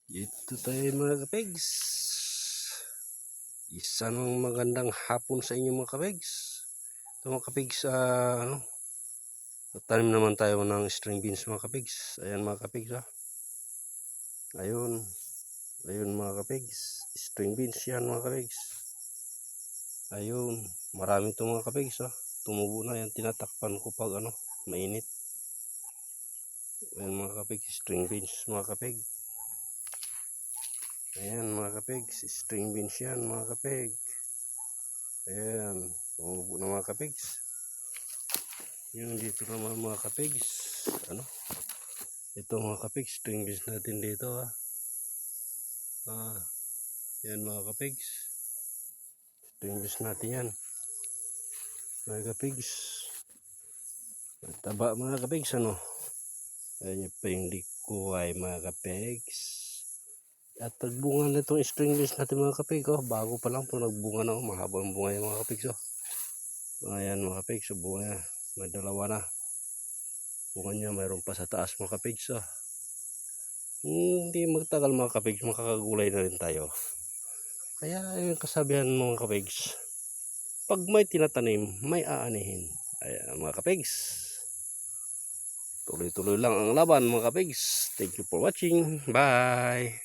Ito tayo mga kapegs. Isang magandang hapon sa inyo mga kapegs. Ito mga kapegs, tanim naman tayo ng string beans mga kapegs. Ayan mga kapegs. Ayun mga kapegs. String beans yan mga kapegs. Ayun, marami ito mga kapegs. Tumubo na yan, tinatakpan ko pag mainit. Ayan mga kapegs, string beans mga kapegs. Ayan mga kapegs, string beans yan mga kapeg. Ayan, tumubo na mga kapegs. Yung dito naman mga kapegs, ito mga kapegs, string beans natin dito yan mga kapegs, string beans natin yan mga kapegs. Taba mga kapegs, ayan pa yung likuay mga kapegs. At nagbunga na itong string beans natin mga kapig. Bago pa lang po nagbunga na. Mahabang bunga yung mga kapig. Ayan mga kapig. Bunga niya. May dalawa na. Bunga niya mayroon pa sa taas mga kapig. Hindi magtagal mga kapig. Makakagulay na rin tayo. Kaya yung kasabihan mga kapig. Pag may tinatanim, may aanihin. Ayan mga kapig. Tuloy-tuloy lang ang laban mga kapig. Thank you for watching. Bye.